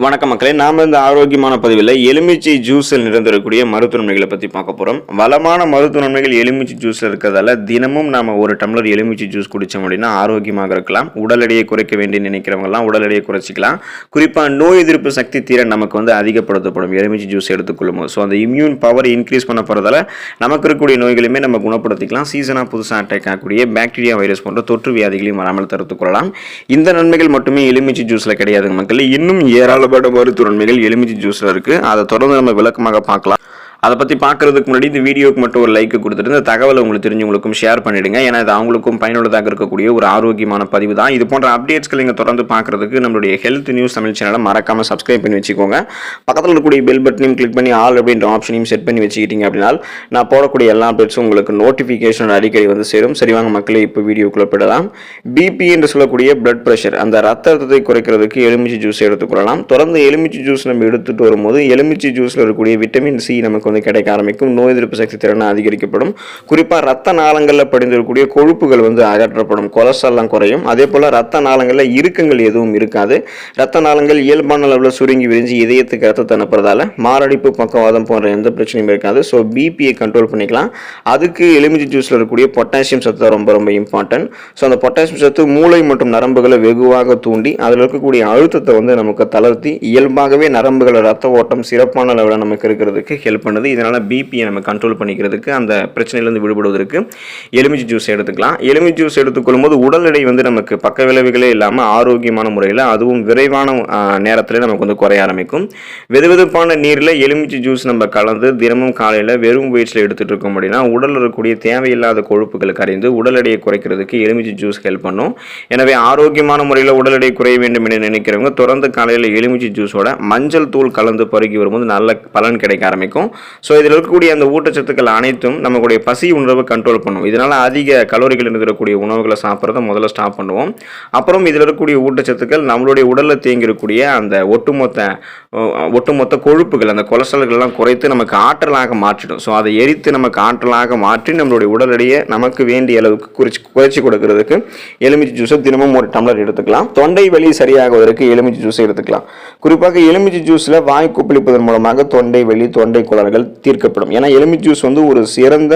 வணக்கம் மக்களே, நாம இந்த ஆரோக்கியமான பதிவில் எலுமிச்சை ஜூஸில் நிறைந்திருக்கக்கூடிய மருத்துவ நன்மைகளை பற்றி பார்க்க போகிறோம். வளமான மருத்துவ நன்மைகள் எலுமிச்சை ஜூஸில் இருக்கிறதால தினமும் நாம் ஒரு டம்ளர் எலுமிச்சை ஜூஸ் குடித்தோம் அப்படின்னா ஆரோக்கியமாக இருக்கலாம். உடல் எடையை குறைக்க வேண்டி நினைக்கிறவங்கலாம் உடல் எடையை குறைச்சிக்கலாம். குறிப்பாக நோய் எதிர்ப்பு சக்தி திறன் நமக்கு அதிகப்படுத்தப்படும் எலுமிச்சை ஜூஸ் எடுத்துக்கொள்ளும் போது. ஸோ அந்த இம்யூன் பவர் இன்க்ரீஸ் பண்ண போகிறதால நமக்கு இருக்கக்கூடிய நோய்களையுமே நம்ம குணப்படுத்திக்கலாம். சீசனாக புதுசாக அட்டாக் ஆகக்கூடிய பாக்டீரியா வைரஸ் போன்ற தொற்று வியாதிகளையும் வராமல் தடுத்துக் கொள்ளலாம். இந்த நன்மைகள் மட்டுமே எலுமிச்சை ஜூஸில் கிடையாதுங்க மக்கள், இன்னும் ஏராளமான மருத்துவ நன்மைகள் எலுமிச்சை ஜூஸ்ல இருக்கு. அதை தொடர்ந்து நம்ம விளக்கமாக பார்க்கலாம். அதை பற்றி பார்க்குறதுக்கு முன்னாடி இந்த வீடியோக்கு மட்டும் ஒரு லைக் கொடுத்துட்டு இந்த தகவலை உங்களுக்கு தெரிஞ்சவங்களுக்கும் ஷேர் பண்ணிவிடுங்க. ஏன்னா இது அவங்களுக்கும் பயனுள்ளதாக இருக்கக்கூடிய ஒரு ஆரோக்கியமான பதிவு தான். இது போன்ற அப்டேட்ஸ்கள் நீங்கள் தொடர்ந்து பார்க்குறதுக்கு நம்மளுடைய ஹெல்த் நியூஸ் தமிழ் சேனலை மறக்காமல் சப்ஸ்கிரைப் பண்ணி வச்சுக்கோங்க. பக்கத்தில் இருக்கக்கூடிய பெல் பட்டனையும் கிளிக் பண்ணி ஆல் அப்படின்ற ஆப்ஷனையும் செட் பண்ணி வச்சுக்கிட்டீங்க அப்படின்னா நான் போடக்கூடிய எல்லா அப்டேட்ஸும் உங்களுக்கு நோட்டிஃபிகேஷன் அடிக்கடி சேரும். சரிவாங்க மக்களே, இப்போ வீடியோக்குள்ளே போயிடலாம். பிபி என்று சொல்லக்கூடிய பிளட் ப்ரெஷர், அந்த ரத்த அழுத்தத்தை குறைக்கிறதுக்கு எலுமிச்சை ஜூஸ் எடுத்துக்கொள்ளலாம். தொடர்ந்து எலுமிச்சை ஜூஸ் நம்ம எடுத்துகிட்டு வரும்போது எலுமிச்சை ஜூஸில் இருக்கக்கூடிய விட்டமின் சி நமக்கு கிடைக்க ஆரம்பிக்கும். நோய் எதிர்ப்பு சக்தி திறன் அதிகரிக்கப்படும். குறிப்பாக ரத்த நாளங்களில் படிந்திருக்கக்கூடிய கொழுப்புகள் அகற்றப்படும். கொலஸ்ட்ரால் குறையும். அதே போல் ரத்த நாளங்களில் இறுக்கங்கள் எதுவும் இருக்காது. ரத்த நாளங்கள் இயல்பான அளவில் சுருங்கி விரிஞ்சு இதயத்துக்கு ரத்தத்தை அனுப்புறதால மாரடைப்பு, பக்கவாதம் போன்ற எந்த பிரச்சனையும் இருக்காது. ஸோ பிபியை கண்ட்ரோல் பண்ணிக்கலாம். அதுக்கு எலுமிச்சை ஜூஸில் இருக்கக்கூடிய பொட்டாசியம் சத்து ரொம்ப ரொம்ப இம்பார்ட்டன்ட். ஸோ அந்த பொட்டாசியம் சத்து மூளை மற்றும் நரம்புகளை வெகுவாக தூண்டி அதில் இருக்கக்கூடிய அழுத்தத்தை நமக்கு தளர்த்தி இயல்பாகவே நரம்புகளை ரத்த ஓட்டம் சிறப்பான அளவில் நமக்கு இருக்கிறதுக்கு ஹெல்ப் பண்ணுது. இதனால் பிபியை நம்ம கண்ட்ரோல் பண்ணிக்கிறதுக்கு, அந்த பிரச்சனையிலிருந்து விடுபடுவதற்கு எலுமிச்சை ஜூஸ் எடுத்துக்கலாம். எலுமிச்சை ஜூஸ் எடுத்துக்கொள்ளும் போது உடல் எடை நமக்கு பக்க விளைவுகளே இல்லாமல் ஆரோக்கியமான முறையில், அதுவும் விரைவான நேரத்தில் நமக்கு குறைய ஆரம்பிக்கும். வெதுவெதுப்பான நீரில் எலுமிச்சை ஜூஸ் நம்ம கலந்து தினமும் காலையில் வெறும் வயிற்றில் எடுத்துகிட்டு இருக்கோம் அப்படின்னா உடலில் இருக்கக்கூடிய தேவையில்லாத கொழுப்புகள் கரைந்து உடல் எடையை குறைக்கிறதுக்கு எலுமிச்சை ஜூஸ் ஹெல்ப் பண்ணும். எனவே ஆரோக்கியமான முறையில் உடல் எடை குறைய வேண்டும் என்று நினைக்கிறவங்க தொடர்ந்து காலையில் எலுமிச்சை ஜூஸோட மஞ்சள் தூள் கலந்து பருகி வரும்போது நல்ல பலன் கிடைக்க ஆரம்பிக்கும். ஸோ இதில் இருக்கக்கூடிய அந்த ஊட்டச்சத்துக்கள் அனைத்தும் நம்மளுடைய பசி உணர்வை கண்ட்ரோல் பண்ணும். இதனால் அதிக கலோரிகள் இருக்கக்கூடிய உணவுகளை சாப்பிட்றத முதல்ல ஸ்டாப் பண்ணுவோம். அப்புறம் இதில் இருக்கக்கூடிய ஊட்டச்சத்துக்கள் நம்மளுடைய உடலில் தேங்கியிருக்கக்கூடிய அந்த ஒட்டுமொத்த கொழுப்புகள், அந்த கொலஸ்ட்ரால்கள்லாம் குறைத்து நமக்கு ஆற்றலாக மாற்றிடும். ஸோ அதை எரித்து நமக்கு ஆற்றலாக மாற்றி நம்மளுடைய உடல் எடையை நமக்கு வேண்டிய அளவுக்கு குறைச்சி கொடுக்கறதுக்கு எலுமிச்சை ஜூஸை தினமும் ஒரு டம்ளர் எடுத்துக்கலாம். தொண்டை வலி சரியாகுவதற்கு எலுமிச்சை ஜூஸை எடுத்துக்கலாம். குறிப்பாக எலுமிச்சை ஜூஸில் வாய் கொப்பளிப்பதன் மூலமாக தொண்டை வலி, தொண்டை குளறுகள் தீர்க்கப்படும். ஏன்னா எலுமிச்சை ஜூஸ் ஒரு சிறந்த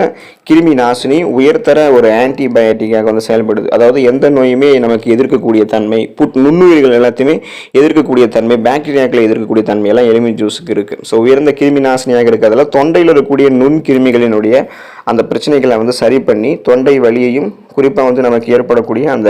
கிருமி நாசினி, உயர்தர ஒரு ஆன்டிபயோட்டிக்காக செயல்படுது. அதாவது எந்த நோயுமே நமக்கு எதிர்க்கக்கூடிய தன்மை, நுண்ணுயிர்கள் எல்லாத்தையுமே எதிர்க்கக்கூடிய தன்மை, பாக்டீரியாக்களை எதிர்க்கக்கூடிய தன்மை எல்லாம் எலுமிச்சை ஜூஸுக்கு இருக்கு. ஸோ உயர்ந்த கிருமி நாசினியாக இருக்கிறதுல தொண்டையில் இருக்கக்கூடிய நுண்கிருமிகளினுடைய அந்த பிரச்சனைகளை சரி பண்ணி தொண்டை வலியையும் குறிப்பாக நமக்கு ஏற்படக்கூடிய அந்த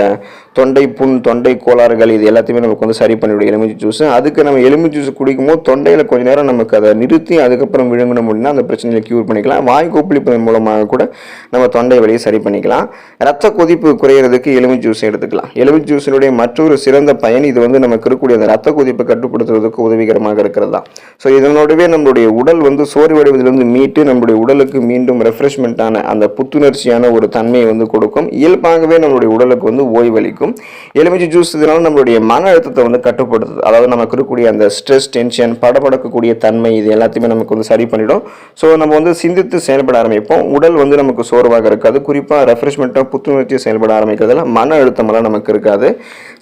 தொண்டை புண், தொண்டை கோளாறுகள் இது எல்லாத்தையுமே நமக்கு சரி பண்ணிவிடும் எலுமிச்சை ஜூஸ். அதுக்கு நம்ம எலுமிச்சை ஜூஸ் குடிக்கும்போது தொண்டையில் கொஞ்ச நேரம் நமக்கு அதை நிறுத்தி அதுக்கப்புறம் விழுங்கணும் அப்படின்னா அந்த பிரச்சனையை கியூர் பண்ணிக்கலாம். வாய் கொப்பளிப்பதன் மூலமாக கூட நம்ம தொண்டை வலியை சரி பண்ணிக்கலாம். ரத்த கொதிப்பு குறையிறதுக்கு எலுமிச்சை ஜூஸ் எடுத்துக்கலாம். எலுமிச்சை ஜூஸினுடைய மற்றொரு சிறந்த பயன் இது நமக்கு இருக்கக்கூடிய அந்த ரத்த கொதிப்பை கட்டுப்படுத்துவதற்கு உதவிகரமாக இருக்கிறது தான். ஸோ இதனோடவே நம்மளுடைய உடல் சோர்வடைவதிலிருந்து மீட்டு நம்மளுடைய உடலுக்கு மீண்டும் ரெஃப்ரெஷ்மெண்ட்டான அந்த புத்துணர்ச்சியான ஒரு தன்மையை கொடுக்கும். இயல்பாகவே நம்மளுடைய உடலுக்கு ஓய்வளிக்கும். எலுமிச்சை ஜூஸ் இதனால நம்மளுடைய மன அழுத்தத்தை கட்டுப்படுத்துது. அதாவது நமக்கு இருக்கக்கூடிய அந்த ஸ்ட்ரெஸ், டென்ஷன், படபடக்கக்கூடிய தன்மை இது எல்லாத்தையுமே நமக்கு சரி பண்ணிடும். ஸோ நம்ம சிந்தித்து செயல்பட ஆரம்பிப்போம். உடல் நமக்கு சோர்வாக இருக்காது. குறிப்பாக ரெஃப்ரெஷ்மெண்ட்டாக புத்துணர்ச்சி செயல்பட ஆரம்பிக்கிறதுல மன அழுத்தமெல்லாம் நமக்கு இருக்காது.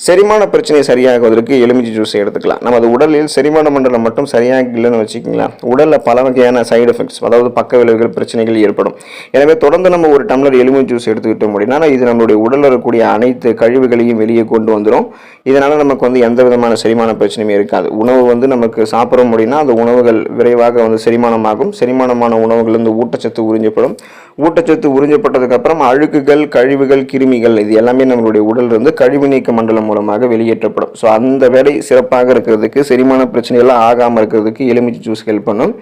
செரிமான பிரச்சனை சரியாகுவதற்கு எலுமிச்சை ஜூஸ் எடுத்துக்கலாம். நமது உடலில் செரிமான மண்டலம் மட்டும் சரியாக இல்லைன்னு வச்சுக்கலாம், உடலில் பல வகையான சைடு எஃபெக்ட்ஸ், அதாவது பக்க விளைவுகள், பிரச்சனைகள் ஏற்படும். எனவே தொடர்ந்து நம்ம ஒரு டம்ளர் எலுமிச்சை ஜூஸ் எடுத்துக்கிட்டோம் அப்படின்னா இது நம்மளுடைய உடலில் இருக்கக்கூடிய அனைத்து கழிவுகளையும் வெளியே கொண்டு வந்துடும். இதனால நமக்கு எந்த விதமான செரிமான பிரச்சனையுமே இருக்காது. உணவு நமக்கு சாப்பிட்றோம் அப்படின்னா அந்த உணவுகள் விரைவாக செரிமானமாகும். செரிமானமான உணவுகள் ஊட்டச்சத்து உறிஞ்சப்படும். ஊட்டச்சத்து உறிஞ்சப்பட்டதுக்கு அப்புறம் அழுக்குகள், கழிவுகள், கிருமிகள் இது எல்லாமே நம்மளுடைய உடலிலிருந்து கழிவு நீக்க மண்டலம் மூலமாக வெளியேற்றப்படும். ஸோ அந்த வேலை சிறப்பாக இருக்கிறதுக்கு, செரிமான பிரச்சனையெல்லாம் ஆகாமல் இருக்கிறதுக்கு எலுமிச்சை ஜூஸ் ஹெல்ப் பண்ணும்.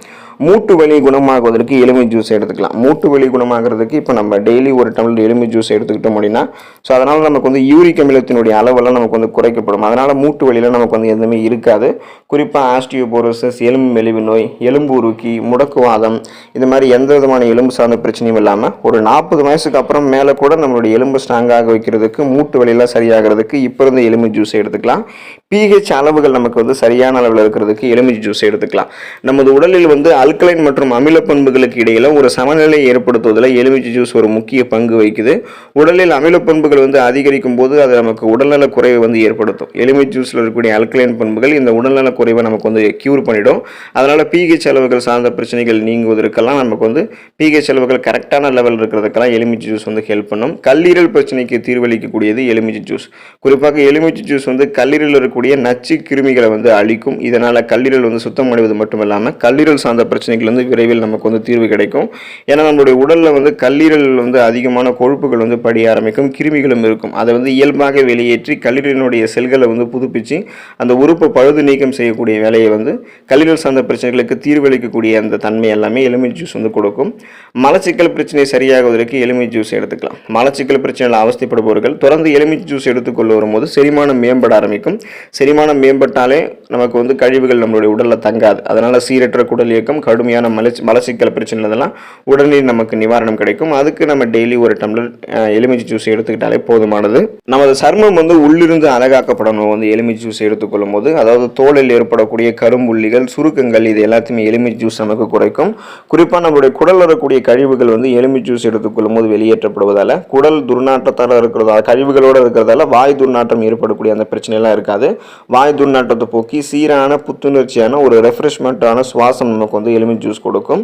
மூட்டு வலி குணமாகுவதற்கு எலுமிச்சை ஜூஸ் எடுத்துக்கலாம். மூட்டு வலி குணமாகிறதுக்கு இப்போ நம்ம டெய்லி ஒரு டம்ளர் எலுமிச்சை ஜூஸ் எடுத்துக்கிட்டோம் அப்படின்னா ஸோ அதனால் நமக்கு யூரிக் அமிலத்தினுடைய அளவெல்லாம் நமக்கு குறைக்கப்படும். அதனால் மூட்டு வலியில் நமக்கு எதுவுமே இருக்காது. குறிப்பாக ஆஸ்டியோபோரோசிஸ், எலும்பு மெலிவு நோய், எலும்பு உருக்கி, முடக்குவாதம், இது மாதிரி எந்த விதமான எலும்பு சார்ந்த பிரச்சனையும் இல்லாமல் ஒரு 40 வயசுக்கு அப்புறம் மேலே கூட நம்மளுடைய எலும்பு ஸ்ட்ராங்காக வைக்கிறதுக்கு, மூட்டு வலியெல்லாம் சரியாகிறதுக்கு இப்போ இருந்த எலுமிச்சை ஜூஸ் எடுத்துக்கலாம். pH அளவுகள் நமக்கு சரியான அளவில் இருக்கிறதுக்கு எலுமிச்சை ஜூஸ் எடுத்துக்கலாம். நமது உடலில் அல்கலைன் மற்றும் அமில பண்புகளுக்கு இடையில ஒரு சமநிலையை ஏற்படுத்துவதில் எலுமிச்சை ஜூஸ் ஒரு முக்கிய பங்கு வகிக்குது. உடலில் அமில பண்புகள் அதிகரிக்கும் போது அது நமக்கு உடல்நல குறைவை ஏற்படுத்தும். எலுமிச்சை ஜூஸில் இருக்கக்கூடிய அல்கலைன் பண்புகள் இந்த உடல்நல குறைவை நமக்கு கியூர் பண்ணிடும். அதனால pH அளவுகள் சார்ந்த பிரச்சனைகள் நீங்குவதற்கெல்லாம் நமக்கு pH அளவுகள் கரெக்டான லெவல் இருக்கிறதுக்கெல்லாம் எலுமிச்சை ஜூஸ் ஹெல்ப் பண்ணும். கல்லீரல் பிரச்சனைக்கு தீர்வளிக்கக்கூடியது எலுமிச்சை ஜூஸ். குறிப்பாக எலுமிச்சை ஜூஸ் கல்லீரலில் இருக்கக்கூடிய நச்சு கிருமிகளை அழிக்கும். இதனால கல்லீரல் சுத்தம் அடைவது மட்டும் இல்லாமல் கல்லீரல் சார்ந்த பிரச்சனைகள் விரைவில் நமக்கு தீர்வு கிடைக்கும். ஏன்னா நம்மளுடைய உடல்ல கல்லீரல் அதிகமான கொழுப்புகள் படிய ஆரம்பிக்கும், கிருமிகளும் இருக்கும். அதை இயல்பாக வெளியேற்றி கல்லீரலினுடைய செல்களை புதுப்பிச்சு அந்த உறுப்பை பழுது நீக்கம் செய்யக்கூடிய வேலையை கல்லீரல் சார்ந்த பிரச்சனைகளுக்கு தீர்வளிக்கக்கூடிய அந்த தன்மை எல்லாமே எலுமிச்சை ஜூஸ் கொடுக்கும். மலச்சிக்கல் பிரச்சனை சரியாகுவதற்கு எலுமிச்சை ஜூஸ் எடுத்துக்கலாம். மலச்சிக்கல் பிரச்சனையில் அவஸ்தைப்படுபவர்கள் தொடர்ந்து எலுமிச்சை ஜூஸ் எடுத்துக்கொள்ள வரும்போது செரிமானம் மேம்பட ஆரம்பிக்கும். செரிமானம் மேம்பட்டாலே நமக்கு கழிவுகள் நம்மளுடைய உடலில் தங்காது. அதனால சீரற்ற குடல் இயக்கம், கடுமையான மலச்சிக்கல் பிரச்சனை இதெல்லாம் உடனே நமக்கு நிவாரணம் கிடைக்கும். அதுக்கு நம்ம டெய்லி ஒரு டம்ளர் எலுமிச்சை ஜூஸ் எடுத்துக்கிட்டாலே போதுமானது. நமது சர்மம் உள்ளிருந்து அழகாக்கப்படணும் எலுமிச்சை ஜூஸ் எடுத்துக்கொள்ளும் போது. அதாவது தோலில் ஏற்படக்கூடிய கரும்புள்ளிகள், சுருக்கங்கள், இது எல்லாத்தையுமே எலுமிச்சை ஜூஸ் நமக்கு குறைக்கும். குறிப்பாக நம்மளுடைய குடல் வரக்கூடிய கழிவுகள் எலுமிச்சை ஜூஸ் எடுத்துக்கொள்ளும் போது வெளியேற்றப்படுவதால குடல் துர்நாற்றத்தால் இருக்கிறதால, கழிவுகளோடு இருக்கிறதால வாய் துர்நாற்றம் ஏற்படக்கூடிய அந்த பிரச்சனைலாம் இருக்காது. வாய் துர்நாற்றத்தை போக்கி சீரான புத்துணர்ச்சியான ஒரு ரெஃப்ரெஷ்மெண்ட்டான சுவாசம் நமக்கு எலுமிச்சை ஜூஸ் கொடுக்கும்.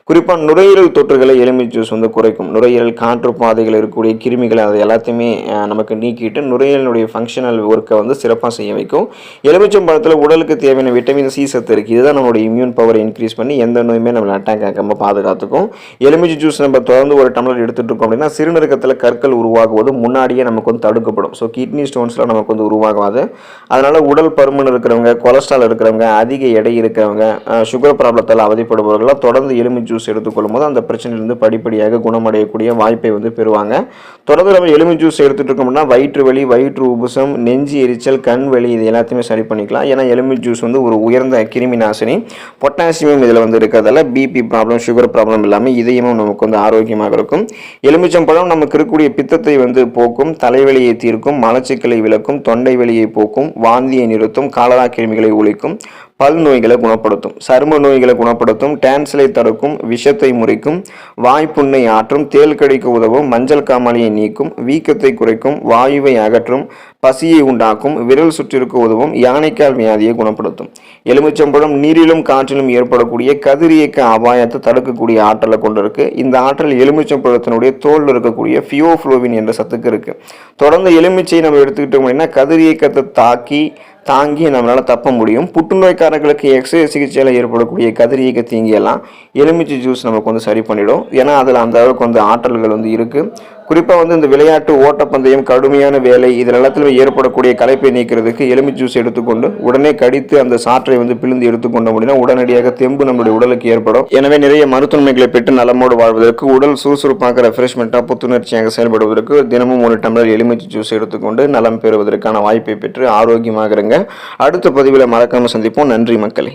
குறிப்பாக நுரையீரல் தொற்றுகளை எலுமிச்சை ஜூஸ் குறைக்கும். நுரையீரல் காற்று பாதைகள் இருக்கக்கூடிய கிருமிகளை அதை எல்லாத்தையுமே நமக்கு நீக்கிட்டு நுரையீரலுடைய ஃபங்க்ஷனல் ஒர்க்கை சிறப்பாக செய்ய வைக்கும். எலுமிச்சம் பழத்தில் உடலுக்கு தேவையான விட்டமின் சி சத்து இருக்குது. இதுதான் நம்மளுடைய இம்யூன் பவரை இன்க்ரீஸ் பண்ணி எந்த நோயுமே நம்மளை அட்டாக் ஆகாமல் பாதுகாத்துக்கும். எலுமிச்சை ஜூஸ் நம்ம தொடர்ந்து ஒரு டம்ளர் எடுத்துகிட்டு இருக்கோம் அப்படின்னா சிறுநீரகத்தில் கற்கள் உருவாகுவது முன்னாடியே நமக்கு தடுக்கப்படும். ஸோ கிட்னி ஸ்டோன்ஸ்லாம் நமக்கு உருவாகாது. அதனால் உடல் பருமன் இருக்கிறவங்க, கொலஸ்ட்ரால் இருக்கிறவங்க, அதிக எடை இருக்கிறவங்க, சுகர் ப்ராப்ளத்தால் அவதிப்படுபவர்களாக தொடர்ந்து எலுமிச்சை ஜூஸ் எடுத்துக்கொள்ளும் போது அந்த பிரச்சனையிலிருந்து படிப்படியாக குணமடையக்கூடிய வாய்ப்பை பெறுவாங்க. தொடர்ந்து நம்ம எலுமிச்சை ஜூஸ் எடுத்துகிட்டு இருக்கோம்னா வயிற்று வலி, வயிற்று உபுசம், நெஞ்சு எரிச்சல், கண் வலி, இது எல்லாத்தையுமே சரி பண்ணிக்கலாம். ஏன்னா எலுமிச்சை ஜூஸ் ஒரு உயர்ந்த கிருமி நாசினி. பொட்டாசியம் இதில் இருக்கிறதால பிபி ப்ராப்ளம், சுகர் ப்ராப்ளம் இல்லாமல் இதயமும் நமக்கு ஆரோக்கியமாக இருக்கும். எலுமிச்சம் பழம் நமக்கு இருக்கக்கூடிய பித்தத்தை போக்கும், தலைவலியை தீர்க்கும், மலச்சிக்கலை விளக்கும், தொண்டை வலியை போக்கும், வாந்தியை நிறுத்தும், காலரா கிருமிகளை ஒழிக்கும், பல் நோய்களை குணப்படுத்தும், சரும நோய்களை குணப்படுத்தும், டான்சிலை தடுக்கும், விஷத்தை முறிக்கும், வாய்ப்புண்ணை ஆற்றும், தேல் கடிக்க உதவும், மஞ்சள் காமாலையை நீக்கும், வீக்கத்தை குறைக்கும், வாயுவை அகற்றும், பசியை உண்டாக்கும், விரல் சுற்றிற்கு உதவும், யானைக்கால் வியாதியை குணப்படுத்தும். எலுமிச்சம்பழம் நீரிலும் காற்றிலும் ஏற்படக்கூடிய கதிரியக்க அபாயத்தை தடுக்கக்கூடிய ஆற்றலை கொண்டிருக்கு. இந்த ஆற்றல் எலுமிச்சம்பழத்தினுடைய தோல் இருக்கக்கூடிய ஃபியோஃப்ளோவின் என்ற சத்துக்கு இருக்கு. தொடர்ந்து எலுமிச்சை நம்ம எடுத்துக்கிட்டோம் அப்படின்னா கதிரியக்கத்தை தாங்கி நம்மளால் தப்ப முடியும். புற்றுநோய்க்காரர்களுக்கு எக்ஸ்ரே சிகிச்சையில் ஏற்படக்கூடிய கதிரியக்க தீங்கியெல்லாம் எலுமிச்சை ஜூஸ் நமக்கு சரி பண்ணிடும். ஏன்னா அதில் அந்த அளவுக்கு ஆற்றல்கள் இருக்குது. குறிப்பாக இந்த விளையாட்டு, ஓட்டப்பந்தயம், கடுமையான வேலை, இதில் எல்லாத்திலும் ஏற்படக்கூடிய களைப்பை நீக்கிறதுக்கு எலுமிச்சை ஜூஸ் எடுத்துக்கொண்டு உடனே கடித்து அந்த சாற்றை பிழிந்து எடுத்துக்கொண்டோம் அப்படின்னா உடனடியாக தெம்பு நம்முடைய உடலுக்கு ஏற்படும். எனவே நிறைய மருத்துவமைகளை பெற்று நலமோடு வாழ்வதற்கு, உடல் சுறுசுறுப்பாக ரெஃப்ரெஷ்மெண்ட்டாக புத்துணர்ச்சியாக செயல்படுவதற்கு தினமும் ஒரு டம்ளர் எலுமிச்சை ஜூஸ் எடுத்துக்கொண்டு நலம் பெறுவதற்கான வாய்ப்பை பெற்று ஆரோக்கியமாக இருங்க. அடுத்த பதிவில் மறக்காமல் சந்திப்போம். நன்றி மக்களே.